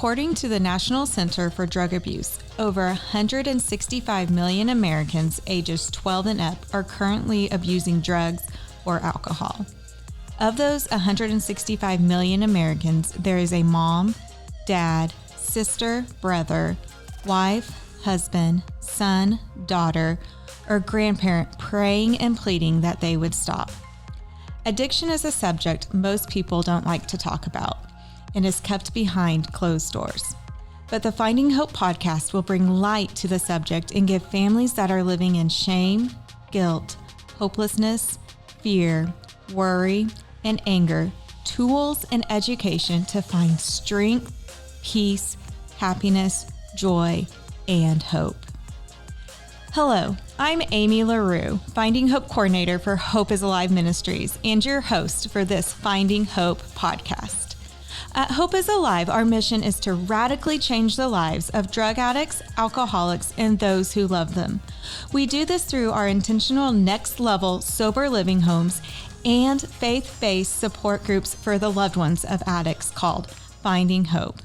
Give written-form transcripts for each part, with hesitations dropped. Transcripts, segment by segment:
According to the National Center for Drug Abuse, over 165 million Americans ages 12 and up are currently abusing drugs or alcohol. Of those 165 million Americans, there is a mom, dad, sister, brother, wife, husband, son, daughter, or grandparent praying and pleading that they would stop. Addiction is a subject most people don't like to talk about and is kept behind closed doors. But the Finding Hope podcast will bring light to the subject and give families that are living in shame, guilt, hopelessness, fear, worry, and anger tools and education to find strength, peace, happiness, joy, and hope. Hello, I'm Amy LaRue, Finding Hope Coordinator for Hope is Alive Ministries and your host for this Finding Hope podcast. At Hope is Alive, our mission is to radically change the lives of drug addicts, alcoholics, and those who love them. We do this through our intentional next-level sober living homes and faith-based support groups for the loved ones of addicts called Finding Hope.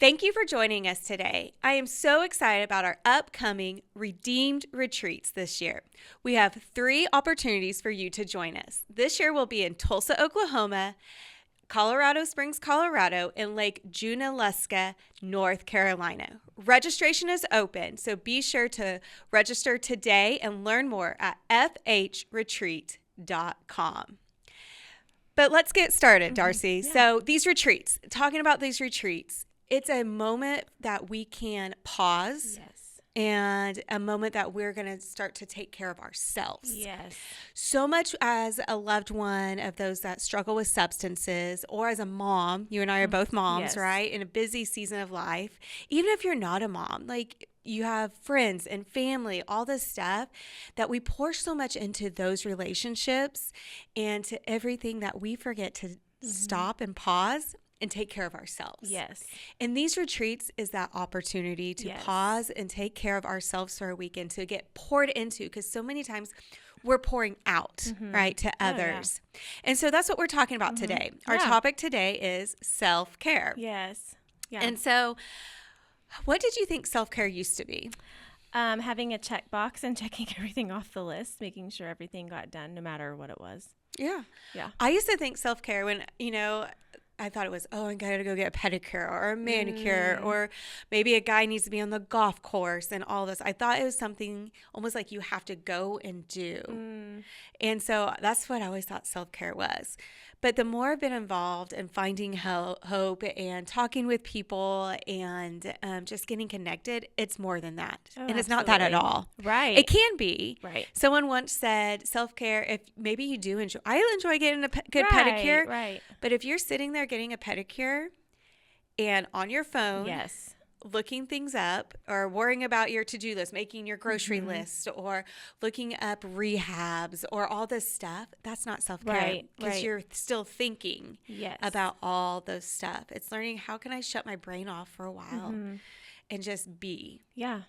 Thank you for joining us today. I am so excited about our upcoming Redeemed retreats this year. We have 3 opportunities for you to join us. This year we'll be in Tulsa, Oklahoma, Colorado Springs, Colorado, and Lake Junaluska, North Carolina. Registration is open, so be sure to register today and learn more at fhretreat.com. But let's get started, Darcie. Yeah. So these retreats, talking about these retreats, it's a moment that we can pause. Yes. And a moment that we're going to start to take care of ourselves. Yes. So much as a loved one of those that struggle with substances, or as a mom, you and I are both moms, Yes. right? In a busy season of life, even if you're not a mom, like you have friends and family, all this stuff that we pour so much into those relationships and to everything that we forget to stop and pause and take care of ourselves. Yes. And these retreats is that opportunity to Yes. pause and take care of ourselves for a weekend, to get poured into, because so many times we're pouring out, right, to others. And so that's what we're talking about today. Our topic today is self-care. Yes. Yeah. And so what did you think self-care used to be? Having a checkbox and checking everything off the list, making sure everything got done no matter what it was. Yeah. Yeah. I used to think self-care when, I thought it was, I got to go get a pedicure or a manicure, or maybe a guy needs to be on the golf course and all this. I thought it was something almost like you have to go and do. And so that's what I always thought self-care was. But the more I've been involved in finding hope and talking with people and just getting connected, it's more than that. Oh, and it's not that at all. Right. It can be. Right. Someone once said self-care, if maybe you do enjoy, I enjoy getting a good pedicure. Right. But if you're sitting there getting a pedicure and on your phone, Yes. looking things up or worrying about your to-do list, making your grocery list or looking up rehabs or all this stuff, that's not self-care, Right, because right. you're still thinking Yes. about all those stuff. It's learning, how can I shut my brain off for a while and just be. Yeah.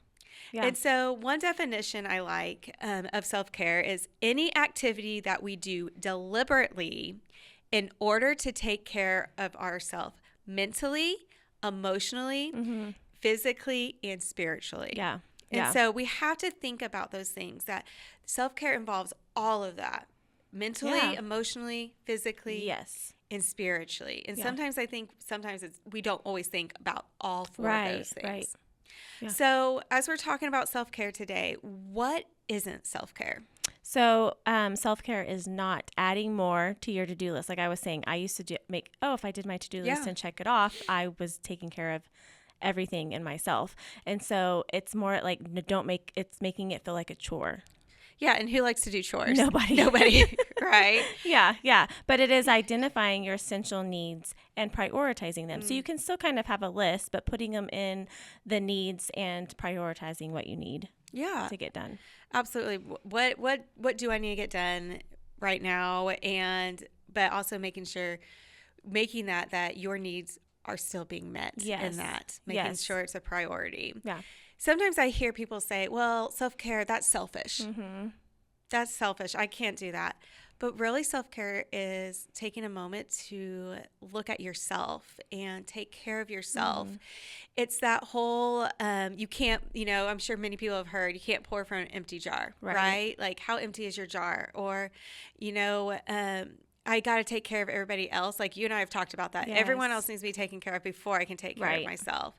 Yeah. And so one definition I like of self-care is any activity that we do deliberately in order to take care of ourselves mentally, emotionally, physically, and spiritually. Yeah. And so we have to think about those things, that self-care involves all of that, mentally, emotionally, physically, Yes. and spiritually. And Yeah. sometimes I think we don't always think about all 4 of those things. Right. Yeah. So as we're talking about self-care today, what isn't self-care? So self-care is not adding more to your to-do list. Like I was saying, I used to if I did my to-do list and check it off, I was taking care of everything in myself. And so it's more like it's making it feel like a chore. Yeah, and who likes to do chores? Nobody. Right? Yeah. But it is identifying your essential needs and prioritizing them. So you can still kind of have a list, but putting them in the needs and prioritizing what you need to get done. Absolutely. What do I need to get done right now? But also making that your needs are still being met in that, making sure it's a priority. Yeah. Sometimes I hear people say, well, self-care, that's selfish. That's selfish. I can't do that. But really, self-care is taking a moment to look at yourself and take care of yourself. It's that whole, you can't, I'm sure many people have heard, you can't pour from an empty jar, right? Like, how empty is your jar? Or, I got to take care of everybody else. Like, you and I have talked about that. Yes. Everyone else needs to be taken care of before I can take care of myself.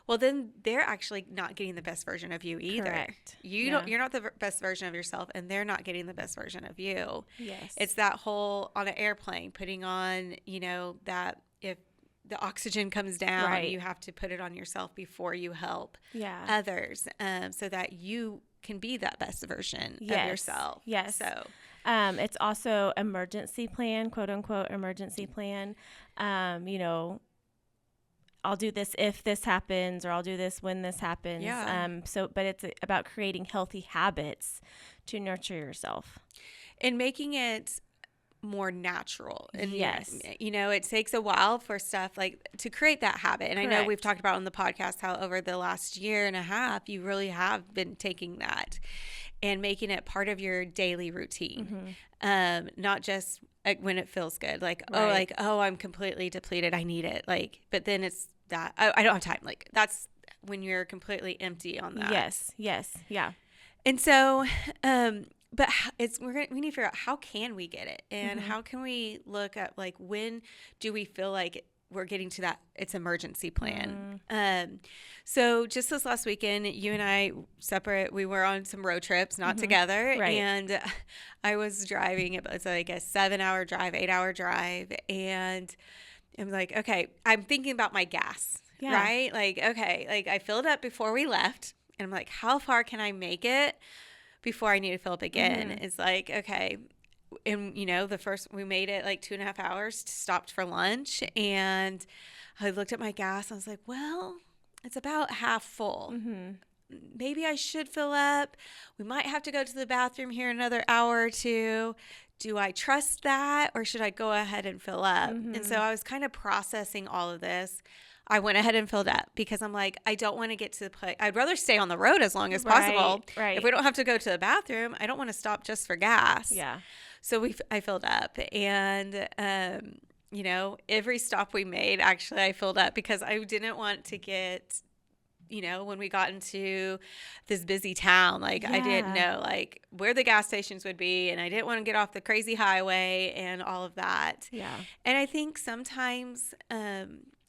Well, then they're actually not getting the best version of you either. Correct. You're not the best version of yourself, and they're not getting the best version of you. Yes. It's that whole, on an airplane, putting on, that if the oxygen comes down, you have to put it on yourself before you help others, so that you can be that best version of yourself. Yes. So it's also emergency plan, quote unquote emergency plan. I'll do this if this happens, or I'll do this when this happens. Yeah. But it's about creating healthy habits to nurture yourself and making it more natural. And yes, it takes a while for stuff like to create that habit. And Correct. I know we've talked about on the podcast how over the last year and a half, you really have been taking that and making it part of your daily routine. Not just like when it feels good, like, oh, I'm completely depleted, I need it. Like, but then it's that I don't have time. Like, that's when you're completely empty on that. Yes. Yeah. And so, but we need to figure out how can we get it, and how can we look at, like, when do we feel like we're getting to that it's emergency plan. So just this last weekend, you and I we were on some road trips, not together. And I was driving, it's like a 7-hour drive, 8-hour drive. And I'm like, okay, I'm thinking about my gas, right? Like, okay, like I filled up before we left, and I'm like, how far can I make it before I need to fill up again? It's like, okay. And, we made it like 2.5 hours, stopped for lunch, and I looked at my gas. I was like, well, it's about half full. Maybe I should fill up. We might have to go to the bathroom here another hour or two. Do I trust that, or should I go ahead and fill up? And so I was kind of processing all of this. I went ahead and filled up because I'm like, I don't want to get to the place. I'd rather stay on the road as long as possible. Right. If we don't have to go to the bathroom, I don't want to stop just for gas. Yeah. So I filled up, and, every stop we made, actually, I filled up because I didn't want to get, when we got into this busy town, like I didn't know like where the gas stations would be, and I didn't want to get off the crazy highway and all of that. Yeah. And I think sometimes,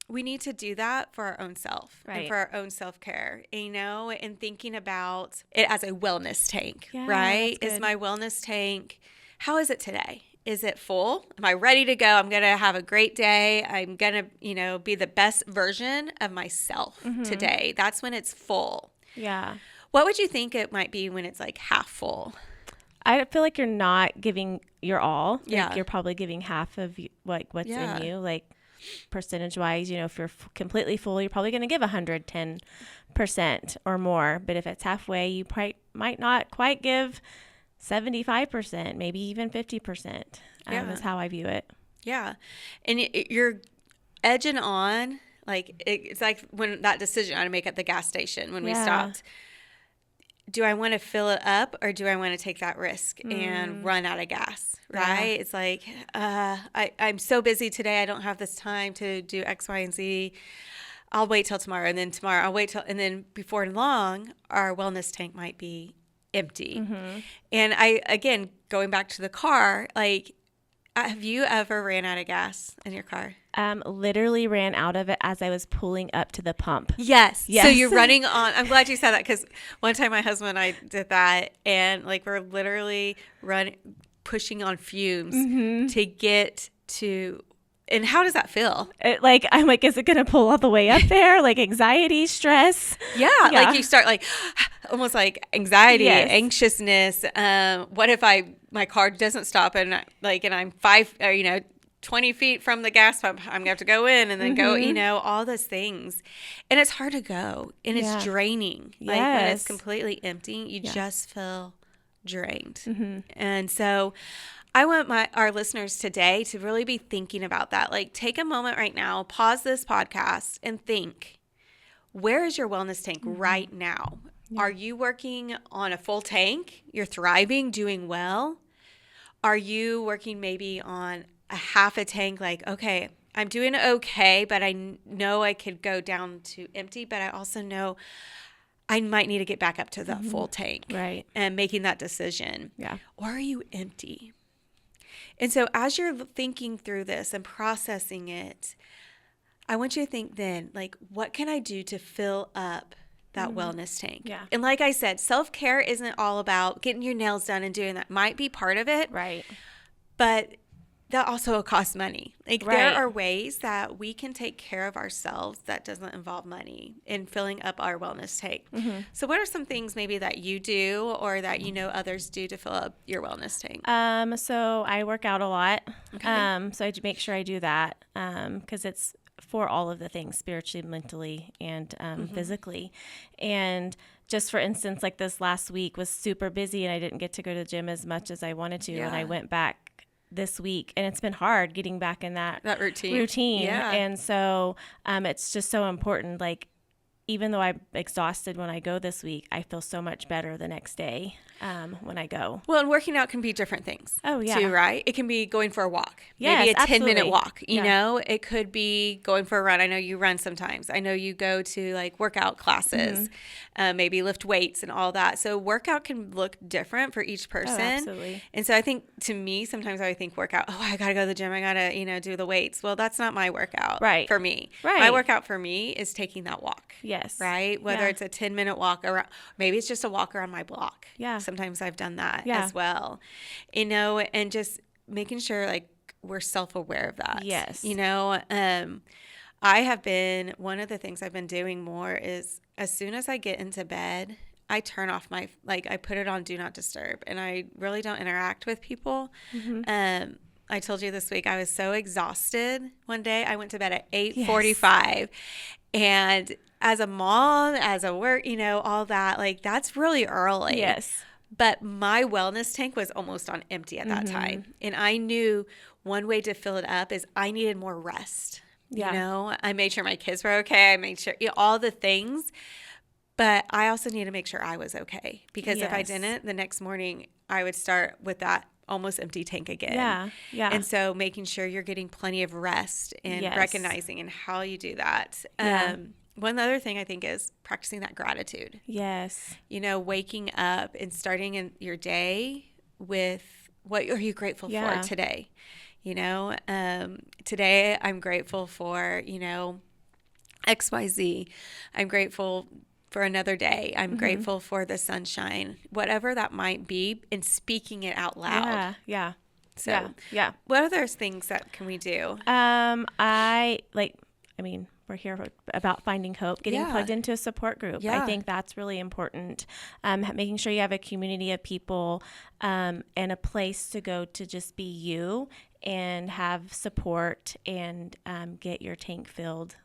we need to do that for our own self and for our own self-care, and thinking about it as a wellness tank, right? Is my wellness tank, how is it today? Is it full? Am I ready to go? I'm going to have a great day. I'm going to, be the best version of myself today. That's when it's full. Yeah. What would you think it might be when it's like half full? I feel like you're not giving your all. Like you're probably giving half of what's in you. Like, percentage wise, if you're completely full, you're probably going to give 110% or more. But if it's halfway, you might not quite give 75%, maybe even 50%. Is how I view it. Yeah. And you're edging on, like, it's like when that decision I had to make at the gas station when we stopped. Do I want to fill it up, or do I want to take that risk and run out of gas? Right? It's like, I'm so busy today. I don't have this time to do X, Y, and Z. I'll wait till tomorrow. And then tomorrow I'll wait till, and then before long, our wellness tank might be empty. And again, going back to the car, like, have you ever ran out of gas in your car? Literally ran out of it as I was pulling up to the pump. Yes. So you're running on. I'm glad you said that, because one time my husband and I did that, and like we're literally pushing on fumes to get to. And how does that feel? I'm like, is it going to pull all the way up there? Like anxiety, stress. Yeah. Like you start like almost like anxiety, anxiousness. What if my car doesn't stop and I'm 20 feet from the gas pump, I'm going to have to go in and then go, all those things. And it's hard to go, and it's draining. Like when it's completely empty, you just feel drained. And so I want our listeners today to really be thinking about that. Like, take a moment right now, pause this podcast, and think, where is your wellness tank right now? Yeah. Are you working on a full tank? You're thriving, doing well? are you working maybe on a half a tank? Like, okay, I'm doing okay, but I know I could go down to empty, but I also know I might need to get back up to that full tank. Right. And making that decision. Yeah. Or are you empty? And so as you're thinking through this and processing it, I want you to think then, like, what can I do to fill up that wellness tank? Yeah. And like I said, self-care isn't all about getting your nails done and doing that. Might be part of it. Right. But that also costs money. Like Right. there are ways that we can take care of ourselves that doesn't involve money in filling up our wellness tank. So what are some things maybe that you do or that you know others do to fill up your wellness tank? So I work out a lot. Okay. So I make sure I do that because it's for all of the things, spiritually, mentally, and physically. And just for instance, like this last week was super busy and I didn't get to go to the gym as much as I wanted to. Yeah. And I went back this week and it's been hard getting back in that routine. Yeah. And so it's just so important. Like, even though I'm exhausted when I go this week, I feel so much better the next day when I go. Well, and working out can be different things. Oh, yeah. Too, right? It can be going for a walk. Yes, maybe a 10-minute absolutely. walk, you Yeah. know? It could be going for a run. I know you run sometimes. I know you go to like workout classes, maybe lift weights and all that. So workout can look different for each person. Oh, absolutely. And so I think to me, sometimes I would think workout, oh, I got to go to the gym. I got to, do the weights. Well, that's not my workout Right. for me. Right. My workout for me is taking that walk. Yes. Right? Whether Yeah. it's a 10-minute walk around, maybe it's just a walk around my block. Yeah. Sometimes I've done that Yeah. as well, and just making sure like we're self-aware of that. Yes. I have been, one of the things I've been doing more is as soon as I get into bed, I turn off I put it on do not disturb and I really don't interact with people. I told you this week I was so exhausted one day. I went to bed at 8:45 and as a mom, as a work, all that, like that's really early. Yes. But my wellness tank was almost on empty at that time. And I knew one way to fill it up is I needed more rest. Yeah. I made sure my kids were okay. I made sure all the things. But I also need to make sure I was okay. Because if I Yes. didn't, the next morning I would start with that almost empty tank again. Yeah. Yeah. And so making sure you're getting plenty of rest and Yes. recognizing and how you do that. Yeah. One other thing I think is practicing that gratitude. Yes. Waking up and starting in your day with what are you grateful Yeah. for today? Today I'm grateful for, XYZ. I'm grateful for another day. I'm grateful for the sunshine, whatever that might be, and speaking it out loud. Yeah. Yeah. So Yeah. what other things that can we do? We're here about finding hope, getting Yeah. plugged into a support group. Yeah. I think that's really important. Making sure you have a community of people and a place to go to just be you and have support and get your tank filled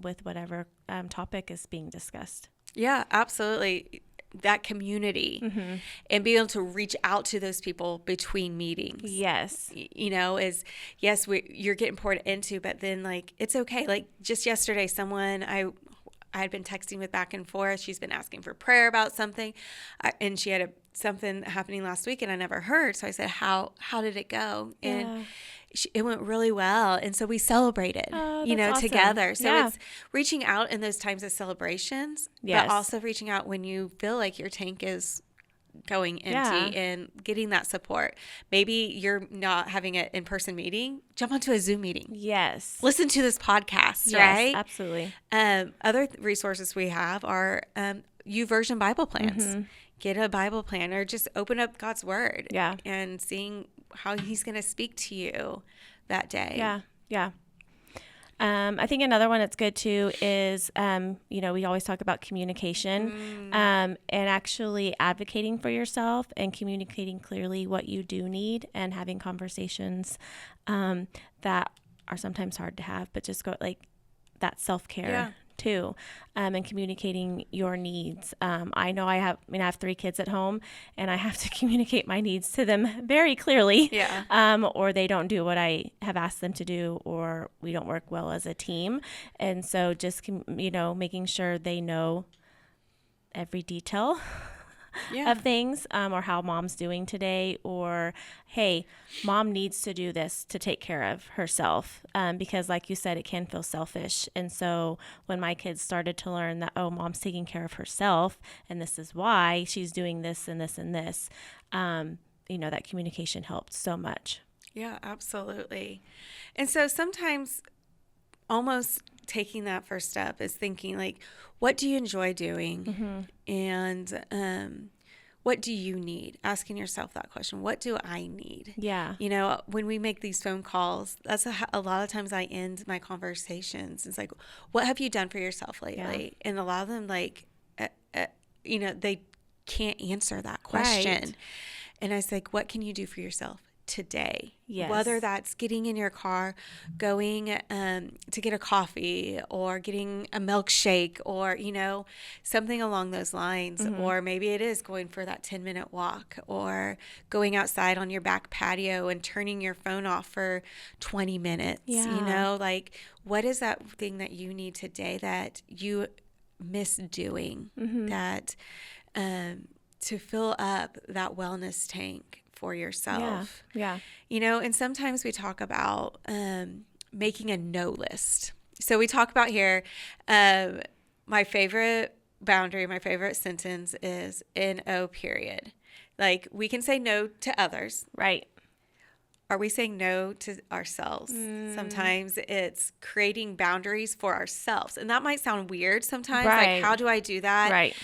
with whatever topic is being discussed. Yeah, absolutely. That community and be able to reach out to those people between meetings. Yes. You're getting poured into, but then like, it's okay. Like just yesterday, someone I had been texting with back and forth. She's been asking for prayer about something and she had something happening last week and I never heard. So I said, how did it go? And it went really well. And so we celebrated, awesome. together. So Yeah. it's reaching out in those times of celebrations, Yes. but also reaching out when you feel like your tank is going empty and getting that support. Maybe you're not having an in-person meeting, jump onto a Zoom meeting. Yes. Listen to this podcast, Yes, right? absolutely. Other resources we have are YouVersion Bible plans. Get a Bible plan or just open up God's Word and seeing how He's going to speak to you that day. Yeah, yeah. I think another one that's good too is, we always talk about communication and actually advocating for yourself and communicating clearly what you do need and having conversations that are sometimes hard to have, but just go like that self-care too, and communicating your needs. I know I have 3 kids at home and I have to communicate my needs to them very clearly, or they don't do what I have asked them to do, or we don't work well as a team. And so just, making sure they know every detail of things, or how mom's doing today, or, hey, mom needs to do this to take care of herself. Because like you said, it can feel selfish. And so when my kids started to learn that, oh, mom's taking care of herself, and this is why she's doing this and this and this, that communication helped so much. Yeah, absolutely. And so sometimes almost taking that first step is thinking, like, what do you enjoy doing? And what do you need? Asking yourself that question. What do I need? Yeah. When we make these phone calls, that's a lot of times I end my conversations. It's like, what have you done for yourself lately? Yeah. And a lot of them, like, they can't answer that question. Right. And I was like, what can you do for yourself today? Yes. Whether that's getting in your car, going to get a coffee, or getting a milkshake, or something along those lines. Or maybe it is going for that 10-minute walk, or going outside on your back patio and turning your phone off for 20 minutes. Yeah. Like, what is that thing that you need today that you miss doing, that to fill up that wellness tank for yourself? Yeah. And sometimes we talk about making a no list. So we talk about here, my favorite boundary, my favorite sentence is NO period. Like, we can say no to others. Right. Are we saying no to ourselves? Sometimes it's creating boundaries for ourselves. And that might sound weird sometimes. Right. Like, how do I do that? Right.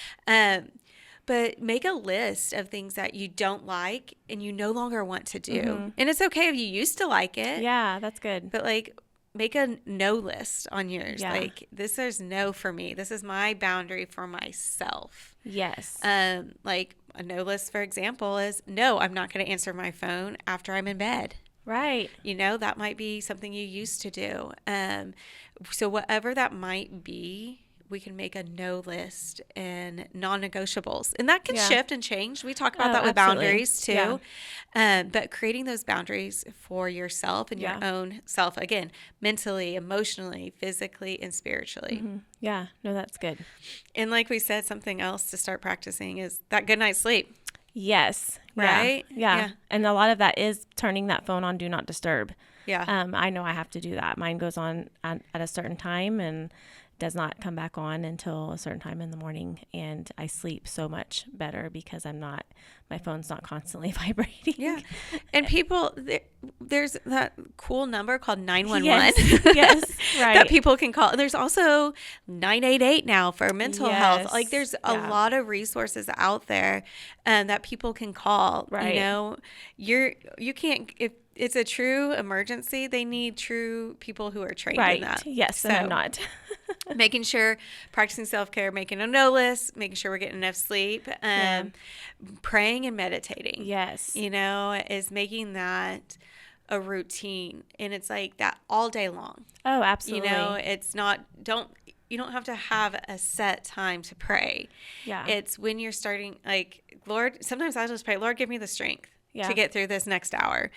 But make a list of things that you don't like and you no longer want to do. And it's okay if you used to like it. Yeah, that's good. But, like, make a no list on yours. Yeah. Like, this is no for me. This is my boundary for myself. Yes. Like, a no list, for example, is no, I'm not going to answer my phone after I'm in bed. Right. That might be something you used to do. So whatever that might be, we can make a no list and non-negotiables. And that can shift and change. We talk about that with boundaries too. Yeah. But creating those boundaries for yourself and your own self, again, mentally, emotionally, physically, and spiritually. Yeah. No, that's good. And like we said, something else to start practicing is that good night's sleep. Yes. Right? Yeah. And a lot of that is turning that phone on Do Not Disturb. Yeah. I know I have to do that. Mine goes on at a certain time and does not come back on until a certain time in the morning, and I sleep so much better because my phone's not constantly vibrating. Yeah. And people, there's that cool number called 911. Yes, right. That people can call. There's also 988 now for mental health. Like, there's a lot of resources out there that people can call. Right. You can't, if it's a true emergency, they need true people who are trained in that. Yes, so, and I'm not. Making sure, practicing self-care, making a no list, making sure we're getting enough sleep, praying and meditating. Yes. Is making that a routine. And it's like that all day long. Oh, absolutely. It's not, you don't have to have a set time to pray. Yeah. It's when you're starting, like, Lord, sometimes I just pray, Lord, give me the strength to get through this next hour.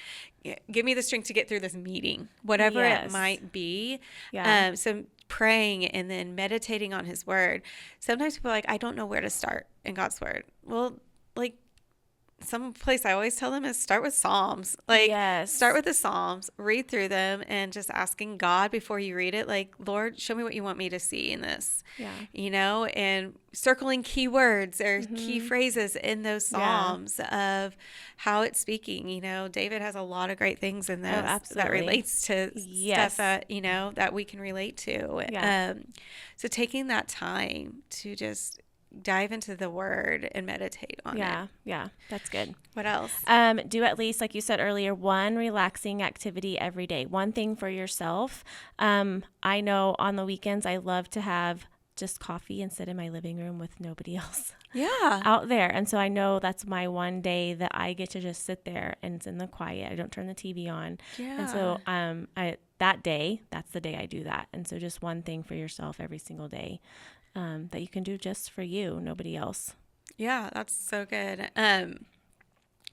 Give me the strength to get through this meeting, whatever it might be. Yeah. So praying and then meditating on his word. Sometimes people are like, I don't know where to start in God's word. Well, like, some place I always tell them is start with Psalms. Like, start with the Psalms, read through them, and just asking God before you read it, like, Lord, show me what you want me to see in this. Yeah. And circling key words or key phrases in those Psalms of how it's speaking. David has a lot of great things in this that relates to stuff that, that we can relate to. Yeah. So taking that time to just dive into the word and meditate on it. Yeah, that's good. What else? Do at least, like you said earlier, one relaxing activity every day. One thing for yourself. I know on the weekends I love to have just coffee and sit in my living room with nobody else out there. And so I know that's my one day that I get to just sit there and it's in the quiet. I don't turn the TV on. Yeah. And so that's the day I do that. And so just one thing for yourself every single day. That you can do just for you, nobody else. Yeah, that's so good.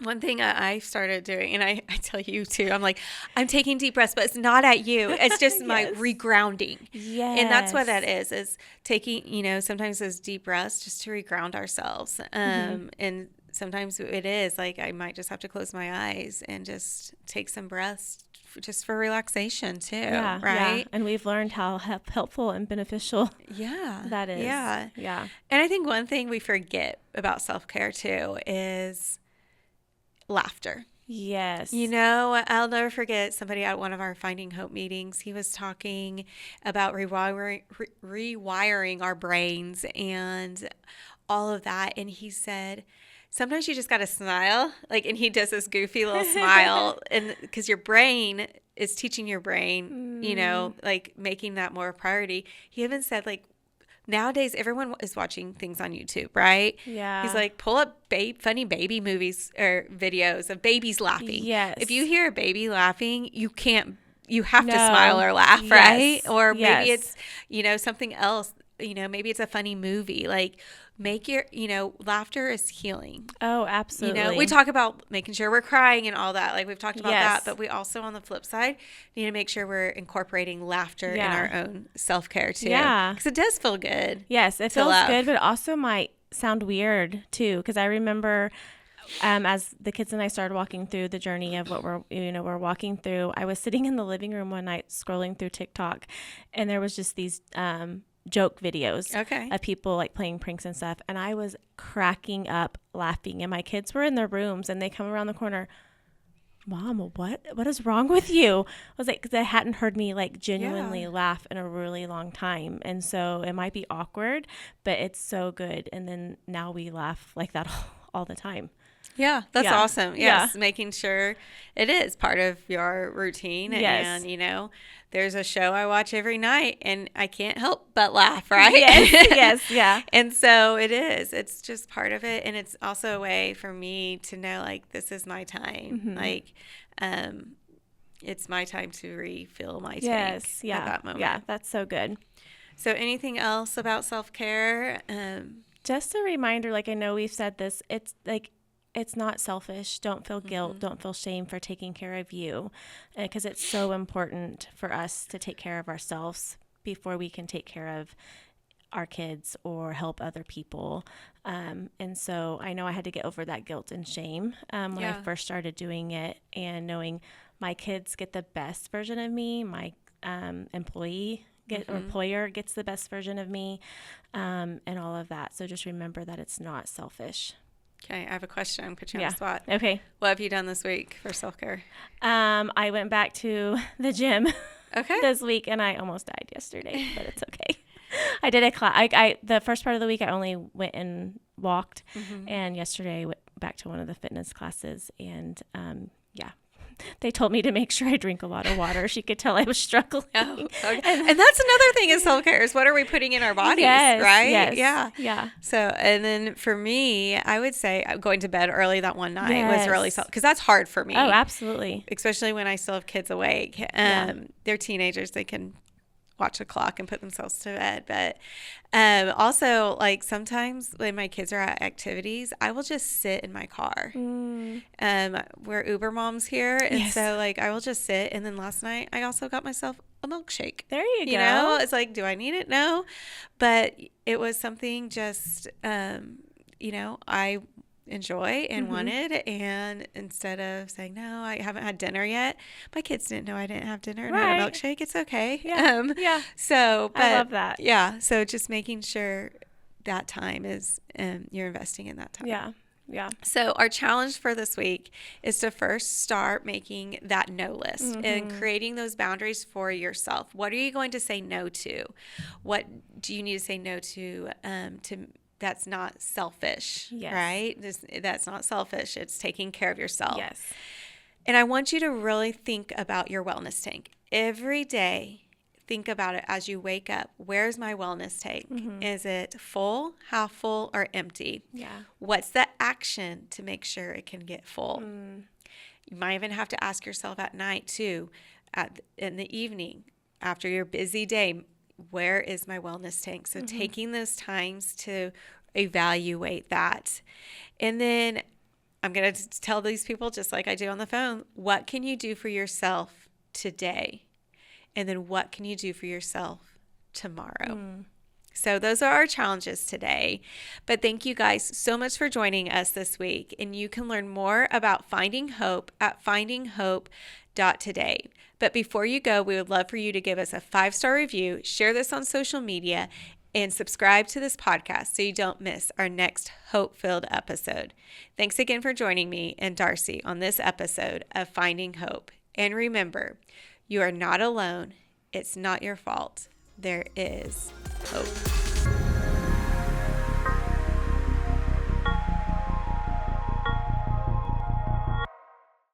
One thing I started doing, and I tell you too, I'm like, I'm taking deep breaths, but it's not at you. It's just my regrounding. Yes. And that's what that is taking, sometimes those deep breaths just to reground ourselves. And sometimes it is like, I might just have to close my eyes and just take some breaths just for relaxation too. Yeah. Right. Yeah. And we've learned how helpful and beneficial that is. Yeah. Yeah. And I think one thing we forget about self-care too is laughter. Yes. I'll never forget somebody at one of our Finding Hope meetings. He was talking about rewiring our brains and all of that. And he said, sometimes you just got to smile. And he does this goofy little smile. And because your brain is teaching your brain, making that more a priority. He even said, nowadays, everyone is watching things on YouTube, right? Yeah. He's like, pull up funny baby movies or videos of babies laughing. Yes. If you hear a baby laughing, you have to smile or laugh, right? Or maybe it's, something else. Maybe it's a funny movie. Make your, laughter is healing. Oh, absolutely. We talk about making sure we're crying and all that. We've talked about Yes. that, but we also, on the flip side, need to make sure we're incorporating laughter in our own self-care too. Yeah. Because it does feel good. Yes, it feels good, but it also might sound weird too. Because I remember as the kids and I started walking through the journey of what we're walking through, I was sitting in the living room one night scrolling through TikTok, and there was just these joke videos of people playing pranks and stuff, and I was cracking up laughing, and my kids were in their rooms and they come around the corner, Mom, what is wrong with you? I was like, because they hadn't heard me genuinely laugh in a really long time, and so it might be awkward, but it's so good. And then now we laugh like that all the time. Yeah, that's awesome. Yes, making sure it is part of your routine. Yes. And, there's a show I watch every night and I can't help but laugh, right? Yes, yeah. And so it is. It's just part of it. And it's also a way for me to know, this is my time. Mm-hmm. It's my time to refill my tank at that moment. Yeah, that's so good. So anything else about self-care? Just a reminder, I know we've said this, it's not selfish. Don't feel guilt. Mm-hmm. Don't feel shame for taking care of you, because it's so important for us to take care of ourselves before we can take care of our kids or help other people. And so I know I had to get over that guilt and shame when I first started doing it, and knowing my kids get the best version of me, my employer gets the best version of me, and all of that. So just remember that it's not selfish. Okay, I have a question. I'm putting you on the spot. Okay. What have you done this week for self-care? I went back to the gym this week, and I almost died yesterday, but it's okay. I did a class. The first part of the week, I only went and walked, and yesterday I went back to one of the fitness classes, and they told me to make sure I drink a lot of water. She could tell I was struggling. Oh, okay. And that's another thing is self-care is what are we putting in our bodies, right? Yes, yeah. So, and then for me, I would say going to bed early that one night was really because that's hard for me. Oh, absolutely. Especially when I still have kids awake. They're teenagers. They can watch a clock and put themselves to bed. But also, sometimes when my kids are at activities, I will just sit in my car. We're Uber moms here, and so I will just sit. And then last night, I also got myself a milkshake. There you go. It's do I need it? No, but it was something just I enjoy and wanted, and instead of saying no, I haven't had dinner yet, my kids didn't know I didn't have dinner and had a milkshake. It's okay. So but I love that. So just making sure that time is you're investing in that time. So our challenge for this week is to first start making that no list and creating those boundaries for yourself. What are you going to say no to? What do you need to say no to that's not selfish, right? That's not selfish. It's taking care of yourself. Yes. And I want you to really think about your wellness tank. Every day, think about it as you wake up. Where's my wellness tank? Is it full, half full, or empty? Yeah. What's the action to make sure it can get full? You might even have to ask yourself at night, too, in the evening, after your busy day, where is my wellness tank? So taking those times to evaluate that. And then I'm going to tell these people, just like I do on the phone, what can you do for yourself today? And then what can you do for yourself tomorrow? So those are our challenges today. But thank you guys so much for joining us this week. And you can learn more about Finding Hope at FindingHope.Today. But before you go, we would love for you to give us a 5-star review, share this on social media, and subscribe to this podcast so you don't miss our next hope-filled episode. Thanks again for joining me and Darcie on this episode of Finding Hope. And remember, you are not alone. It's not your fault. There is hope.